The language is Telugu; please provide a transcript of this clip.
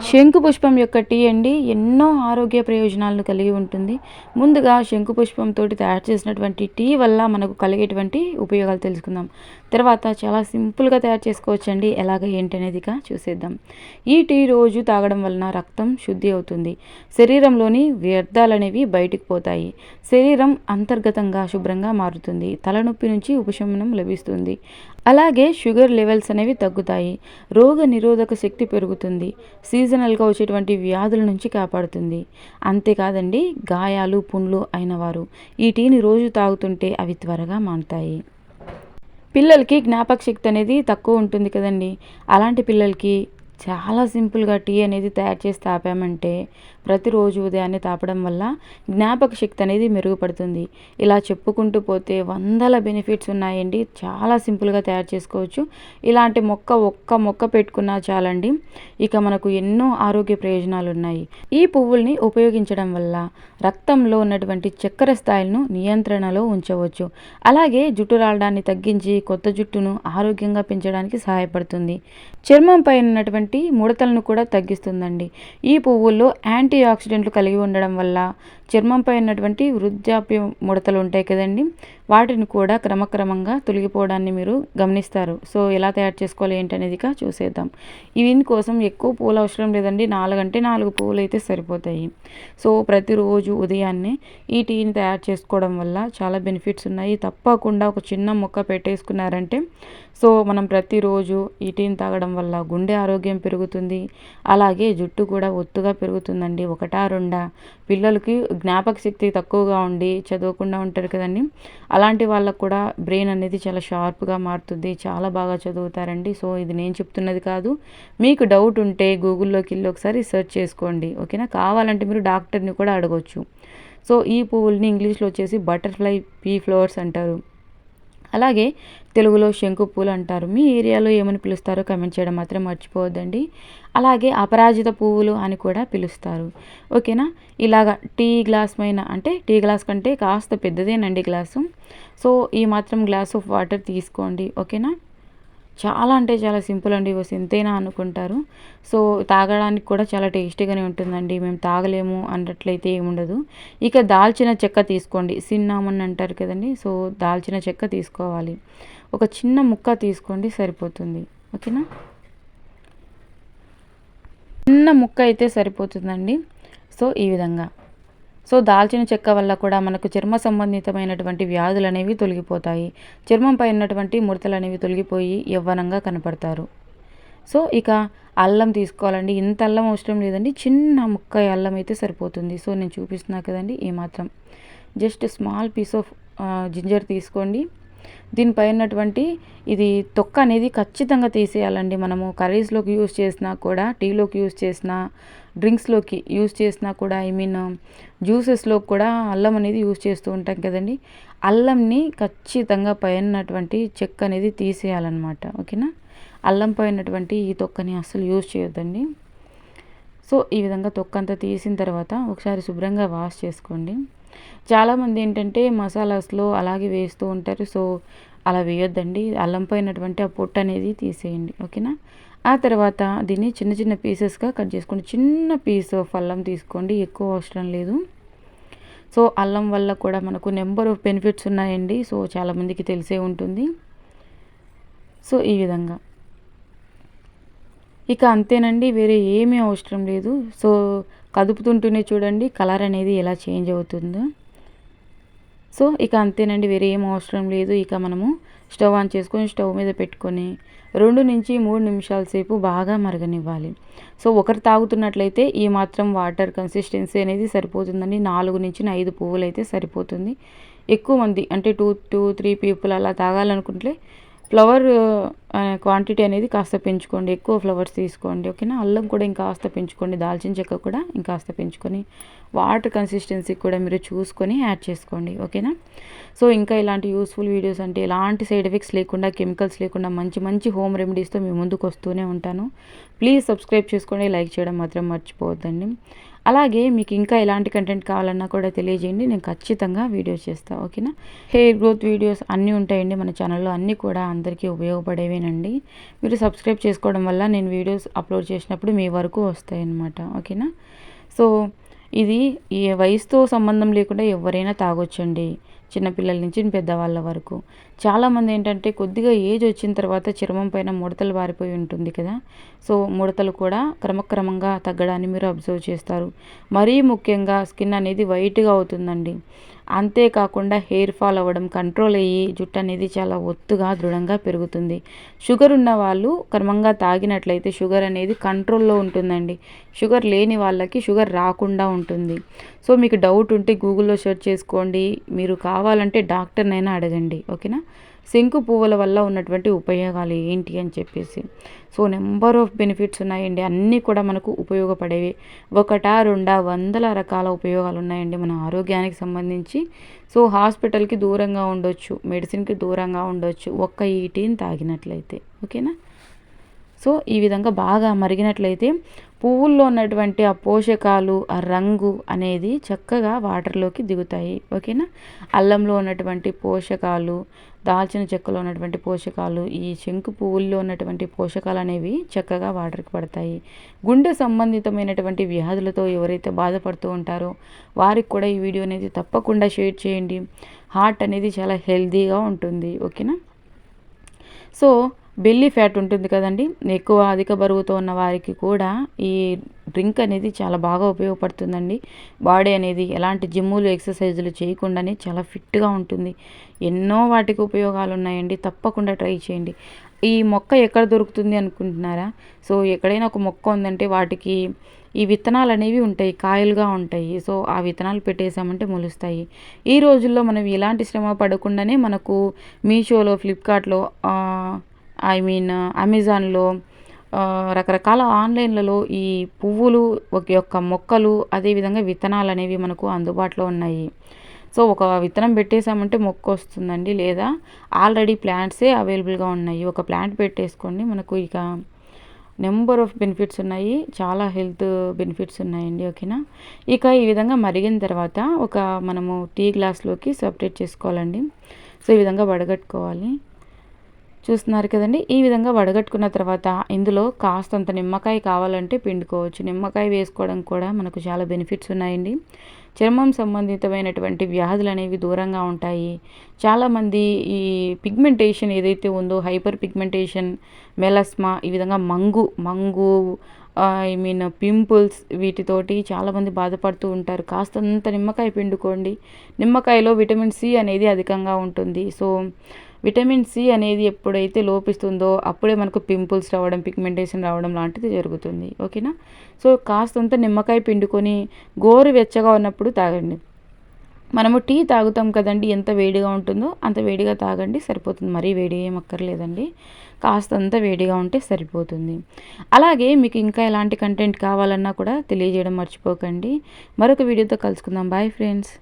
శంకు పుష్పం యొక్క టీ అండి ఎన్నో ఆరోగ్య ప్రయోజనాలను కలిగి ఉంటుంది. ముందుగా శంకు పుష్పంతోటి తయారు చేసినటువంటి టీ వల్ల మనకు కలిగేటువంటి ఉపయోగాలు తెలుసుకుందాం. తర్వాత చాలా సింపుల్‌గా తయారు చేసుకోవచ్చండి. ఎలాగ ఏంటి అనేది ఇక చూసేద్దాం. ఈ టీ రోజు తాగడం వలన రక్తం శుద్ధి అవుతుంది. శరీరంలోని వ్యర్థాలనేవి బయటికి పోతాయి. శరీరం అంతర్గతంగా శుభ్రంగా మారుతుంది. తలనొప్పి నుంచి ఉపశమనం లభిస్తుంది. అలాగే షుగర్ లెవెల్స్ అనేవి తగ్గుతాయి. రోగ నిరోధక శక్తి పెరుగుతుంది. సీజనల్‌గా వచ్చేటువంటి వ్యాధుల నుంచి కాపాడుతుంది. అంతేకాదండి, గాయాలు, పుండ్లు అయినవారు ఈ టీని రోజు తాగుతుంటే అవి త్వరగా మానుతాయి. పిల్లలకి జ్ఞాపక శక్తి అనేది తక్కువ ఉంటుంది కదండీ! అలాంటి పిల్లలకి చాలా సింపుల్‌గా టీ అనేది తయారు చేసి తాపామంటే, ప్రతిరోజు ఉదయాన్నే తాపడం వల్ల జ్ఞాపక శక్తి అనేది మెరుగుపడుతుంది. ఇలా చెప్పుకుంటూ పోతే వందల బెనిఫిట్స్ ఉన్నాయండి. చాలా సింపుల్‌గా తయారు చేసుకోవచ్చు. ఇలాంటి ఒక్క మొక్క పెట్టుకున్నా చాలండి. ఇక మనకు ఎన్నో ఆరోగ్య ప్రయోజనాలున్నాయి. ఈ పువ్వుల్ని ఉపయోగించడం వల్ల రక్తంలో ఉన్నటువంటి చక్కెర స్థాయిలను నియంత్రణలో ఉంచవచ్చు. అలాగే జుట్టు రాలడాన్ని తగ్గించి కొత్త జుట్టును ఆరోగ్యంగా పెంచడానికి సహాయపడుతుంది. చర్మంపై ఉన్నటువంటి ముడతలను కూడా తగ్గిస్తుందండి. ఈ పువ్వుల్లో యాంటీ ఆక్సిడెంట్లు కలిగి ఉండడం వల్ల చర్మంపై ఉన్నటువంటి వృద్ధాప్య ముడతలు ఉంటాయి కదండి, వాటిని కూడా క్రమక్రమంగా తొలగిపోవడాన్ని మీరు గమనిస్తారు. సో ఎలా తయారు చేసుకోవాలి ఏంటనేది ఇక చూసేద్దాం. దీనికోసం ఎక్కువ పూలు అవసరం లేదండి. 4 అంటే 4 పువ్వులు అయితే సరిపోతాయి. సో ప్రతిరోజు ఉదయాన్నే ఈ టీని తయారు చేసుకోవడం వల్ల చాలా బెనిఫిట్స్ ఉన్నాయి. తప్పకుండా ఒక చిన్న మొక్క పెట్టేసుకున్నారంటే, సో మనం ప్రతిరోజు ఈ టీని తాగడం వల్ల గుండె ఆరోగ్యం పెరుగుతుంది. అలాగే జుట్టు కూడా ఒత్తుగా పెరుగుతుందండి. ఒకటా రెండా పిల్లలకి జ్ఞాపక శక్తి తక్కువగా ఉండి చదవకుండా ఉంటారు కదండి, అలాంటి వాళ్ళకు కూడా బ్రెయిన్ అనేది చాలా షార్ప్గా మారుతుంది. చాలా బాగా చదువుతారండి. సో ఇది నేను చెప్తున్నది కాదు. మీకు డౌట్ ఉంటే గూగుల్లోకి వెళ్ళి ఒకసారి సెర్చ్ చేసుకోండి. ఓకేనా? కావాలంటే మీరు డాక్టర్ని కూడా అడగొచ్చు. సో ఈ పువ్వుల్ని ఇంగ్లీష్లో వచ్చేసి బటర్ఫ్లై పీ ఫ్లవర్స్ అంటారు. అలాగే తెలుగులో శంకు పూలు అంటారు. మీ ఏరియాలో ఏమని పిలుస్తారో కామెంట్ చేయడం మాత్రం మర్చిపోవద్దండి. అలాగే అపరాజిత పువ్వులు అని కూడా పిలుస్తారు. ఓకేనా? ఇలాగ టీ గ్లాస్ పైన, అంటే టీ గ్లాస్ కంటే కాస్త పెద్దదేనండి గ్లాసు. సో ఈ మాత్రం గ్లాస్ ఆఫ్ వాటర్ తీసుకోండి. ఓకేనా? చాలా అంటే చాలా సింపుల్ అండి. ఇంతేనా అనుకుంటారు. సో తాగడానికి కూడా చాలా టేస్టీగానే ఉంటుందండి. మేము తాగలేము అన్నట్లయితే ఏముండదు. ఇక దాల్చిన చెక్క తీసుకోండి. సిన్నామన్ అంటారు కదండి. సో దాల్చిన చెక్క తీసుకోవాలి. ఒక చిన్న ముక్క తీసుకోండి, సరిపోతుంది. ఓకేనా? చిన్న ముక్క అయితే సరిపోతుందండి. సో ఈ విధంగా. సో దాల్చిన చెక్క వల్ల కూడా మనకు చర్మ సంబంధితమైనటువంటి వ్యాధులు అనేవి తొలగిపోతాయి. చర్మంపై ఉన్నటువంటి ముడతలు అనేవి తొలగిపోయి యవ్వనంగా కనపడతారు. సో ఇక అల్లం తీసుకోవాలండి. ఇంత అల్లం అవసరం లేదండి. చిన్న ముక్క అల్లం అయితే సరిపోతుంది. సో నేను చూపిస్తున్నా కదండి, ఈ మాత్రం just small piece of ginger తీసుకోండి. దీనిపై ఉన్నటువంటి ఇది తొక్క అనేది ఖచ్చితంగా తీసేయాలండి. మనము కర్రీస్లోకి యూస్ చేసినా కూడా, టీలోకి యూస్ చేసినా, డ్రింక్స్లోకి యూస్ చేసినా కూడా, జ్యూసెస్లో కూడా అల్లం అనేది యూస్ చేస్తూ ఉంటాం కదండి. అల్లంని ఖచ్చితంగా పైనటువంటి చెక్క అనేది తీసేయాలన్నమాట. ఓకేనా? అల్లం పైనటువంటి ఈ తొక్కని అస్సలు యూస్ చేయొద్దండి. సో ఈ విధంగా తొక్కంతా తీసిన తర్వాత ఒకసారి శుభ్రంగా వాష్ చేసుకోండి. చాలామంది ఏంటంటే మసాలాస్లో అలాగే వేస్తూ ఉంటారు. సో అలా వేయొద్దండి. అల్లం పైనటువంటి ఆ పొట్టు అనేది తీసేయండి. ఓకేనా? ఆ తర్వాత దీన్ని చిన్న చిన్న పీసెస్గా కట్ చేసుకోండి. చిన్న పీస్ ఆఫ్ అల్లం తీసుకోండి, ఎక్కువ అవసరం లేదు. సో అల్లం వల్ల కూడా మనకు నెంబర్ ఆఫ్ బెనిఫిట్స్ ఉన్నాయండి. సో చాలామందికి తెలిసే ఉంటుంది. సో ఈ విధంగా ఇక అంతేనండి, వేరే ఏమీ అవసరం లేదు. సో కదుపుతుంటూనే చూడండి కలర్ అనేది ఎలా చేంజ్ అవుతుందో. సో ఇక అంతేనండి, వేరే ఏం అవసరం లేదు. ఇక మనము స్టవ్ ఆన్ చేసుకొని స్టవ్ మీద పెట్టుకొని 2 నుంచి 3 నిమిషాల సేపు బాగా మరగనివ్వాలి. సో ఒకరు తాగుతున్నట్లయితే ఈ మాత్రం వాటర్ కన్సిస్టెన్సీ అనేది సరిపోతుందండి. 4 నుంచి 5 పువ్వులు అయితే సరిపోతుంది. ఎక్కువ మంది అంటే 2-3 పీపుల్ అలా తాగాలనుకుంటే ఫ్లవర్ క్వాంటిటీ అనేది కాస్త పెంచుకోండి. ఎక్కువ ఫ్లవర్స్ తీసుకోండి. ఓకేనా? అల్లం కూడా ఇంకాస్త పెంచుకోండి. దాల్చిన చెక్క కూడా ఇంకాస్త పెంచుకొని వాటర్ కన్సిస్టెన్సీ కూడా మీరు చూసుకొని యాడ్ చేసుకోండి. ఓకేనా? సో ఇంకా ఇలాంటి యూస్ఫుల్ వీడియోస్, అంటే ఎలాంటి సైడ్ ఎఫెక్ట్స్ లేకుండా, కెమికల్స్ లేకుండా మంచి మంచి హోమ్ రెమెడీస్తో మీ ముందుకు వస్తూనే ఉంటాను. ప్లీజ్ సబ్స్క్రైబ్ చేసుకోండి. లైక్ చేయడం మాత్రం మర్చిపోవద్దండి. అలాగే మీకు ఇంకా ఎలాంటి కంటెంట్ కావాలన్నా కూడా తెలియజేయండి, నేను ఖచ్చితంగా వీడియో చేస్తాను. ఓకేనా. హెయిర్ గ్రోత్ వీడియోస్ అన్నీ ఉంటాయండి మన ఛానల్లో, అన్నీ కూడా అందరికీ ఉపయోగపడేవేనండి. మీరు సబ్స్క్రైబ్ చేసుకోవడం వల్ల నేను వీడియోస్ అప్లోడ్ చేసినప్పుడు మీ వరకు వస్తాయి అన్నమాట. ఓకేనా. సో ఇది ఈ వయసుతో సంబంధం లేకుండా ఎవరైనా తాగొచ్చండి, చిన్నపిల్లల నుంచి పెద్దవాళ్ళ వరకు. చాలామంది ఏంటంటే కొద్దిగా ఏజ్ వచ్చిన తర్వాత చర్మం పైన ముడతలు బారిపోయి ఉంటుంది కదా. సో ముడతలు కూడా క్రమక్రమంగా తగ్గడాన్ని మీరు అబ్జర్వ్ చేస్తారు. మరీ ముఖ్యంగా స్కిన్ అనేది వైట్గా అవుతుందండి. అంతేకాకుండా హెయిర్ ఫాల్ అవ్వడం కంట్రోల్ అయ్యి జుట్టు అనేది చాలా ఒత్తుగా దృఢంగా పెరుగుతుంది. షుగర్ ఉన్న వాళ్ళు క్రమంగా తాగినట్లయితే షుగర్ అనేది కంట్రోల్లో ఉంటుందండి. షుగర్ లేని వాళ్ళకి షుగర్ రాకుండా ఉంటుంది. సో మీకు డౌట్ ఉంటే గూగుల్లో సెర్చ్ చేసుకోండి, మీరు కావాలంటే డాక్టర్నైనా అడగండి. ఓకేనా. శంకు పువ్వుల వల్ల ఉన్నటువంటి ఉపయోగాలు ఏంటి అని చెప్పేసి. సో నెంబర్ ఆఫ్ బెనిఫిట్స్ ఉన్నాయండి, అన్నీ కూడా మనకు ఉపయోగపడేవి. ఒకటా రెండా వందల రకాల ఉపయోగాలు ఉన్నాయండి మన ఆరోగ్యానికి సంబంధించి. సో హాస్పిటల్కి దూరంగా ఉండొచ్చు, మెడిసిన్కి దూరంగా ఉండొచ్చు ఒక్క ఈ టీని తాగినట్లయితే. ఓకేనా. సో ఈ విధంగా బాగా మరిగినట్లయితే పువ్వుల్లో ఉన్నటువంటి ఆ పోషకాలు, ఆ రంగు అనేది చక్కగా వాటర్లోకి దిగుతాయి. ఓకేనా. అల్లంలో ఉన్నటువంటి పోషకాలు, దాల్చిన చెక్కలో ఉన్నటువంటి పోషకాలు, ఈ శంకు పువ్వుల్లో ఉన్నటువంటి పోషకాలు అనేవి చక్కగా వాటర్కి పడతాయి. గుండె సంబంధితమైనటువంటి వ్యాధులతో ఎవరైతే బాధపడుతూ ఉంటారో వారికి కూడా ఈ వీడియో అనేది తప్పకుండా షేర్ చేయండి. హార్ట్ అనేది చాలా హెల్తీగా ఉంటుంది. ఓకేనా. సో బెల్లీ ఫ్యాట్ ఉంటుంది కదండి, ఎక్కువ అధిక బరువుతో ఉన్న వారికి కూడా ఈ డ్రింక్ అనేది చాలా బాగా ఉపయోగపడుతుందండి. బాడీ అనేది ఎలాంటి జిమ్ములు ఎక్సర్సైజులు చేయకుండానే చాలా ఫిట్గా ఉంటుంది. ఎన్నో వాటికి ఉపయోగాలు ఉన్నాయండి, తప్పకుండా ట్రై చేయండి. ఈ మొక్క ఎక్కడ దొరుకుతుంది అనుకుంటున్నారా. సో ఎక్కడైనా ఒక మొక్క ఉందంటే వాటికి ఈ విత్తనాలు అనేవి ఉంటాయి, కాయలుగా ఉంటాయి. సో ఆ విత్తనాలు పెట్టేసామంటే మొలుస్తాయి. ఈ రోజుల్లో మనం ఎలాంటి శ్రమ పడకుండానే మనకు మీషోలో, ఫ్లిప్కార్ట్లో, అమెజాన్లో, రకరకాల ఆన్లైన్లలో ఈ పువ్వులు యొక్క మొక్కలు, అదేవిధంగా విత్తనాలు అనేవి మనకు అందుబాటులో ఉన్నాయి. సో ఒక విత్తనం పెట్టేసామంటే మొక్క వస్తుందండి, లేదా ఆల్రెడీ ప్లాంట్సే అవైలబుల్గా ఉన్నాయి. ఒక ప్లాంట్ పెట్టేసుకోండి, మనకు ఇక నెంబర్ ఆఫ్ బెనిఫిట్స్ ఉన్నాయి, చాలా హెల్త్ బెనిఫిట్స్ ఉన్నాయండి. ఓకేనా. ఇక ఈ విధంగా మరిగిన తర్వాత మనము టీ గ్లాస్లోకి సపరేట్ చేసుకోవాలండి. సో ఈ విధంగా వడగట్టుకోవాలి. చూస్తున్నారు కదండి. ఈ విధంగా వడగట్టుకున్న తర్వాత ఇందులో కాస్తంత నిమ్మకాయ కావాలంటే పిండుకోవచ్చు. నిమ్మకాయ వేసుకోవడం కూడా మనకు చాలా బెనిఫిట్స్ ఉన్నాయండి. చర్మం సంబంధితమైనటువంటి వ్యాధులు అనేవి దూరంగా ఉంటాయి. చాలామంది ఈ పిగ్మెంటేషన్ ఏదైతే ఉందో, హైపర్ పిగ్మెంటేషన్, మెలస్మా, ఈ విధంగా మంగు పింపుల్స్, వీటితోటి చాలామంది బాధపడుతూ ఉంటారు. కాస్తంత నిమ్మకాయ పిండుకోండి. నిమ్మకాయలో విటమిన్ సి అనేది అధికంగా ఉంటుంది. సో విటమిన్ సి అనేది ఎప్పుడైతే లోపిస్తుందో అప్పుడే మనకు పింపుల్స్ రావడం, పిగ్మెంటేషన్ రావడం లాంటిది జరుగుతుంది. ఓకేనా. సో కాస్తంత నిమ్మకాయ పిండుకొని గోరువెచ్చగా ఉన్నప్పుడు తాగండి. మనము టీ తాగుతాం కదండి, ఎంత వేడిగా ఉంటుందో అంత వేడిగా తాగండి, సరిపోతుంది. మరీ వేడి ఏం అక్కర్లేదండి, కాస్తంత వేడిగా ఉంటే సరిపోతుంది. అలాగే మీకు ఇంకా ఎలాంటి కంటెంట్ కావాలన్నా కూడా తెలియజేయడం మర్చిపోకండి. మరొక వీడియోతో కలుసుకుందాం. Bye friends.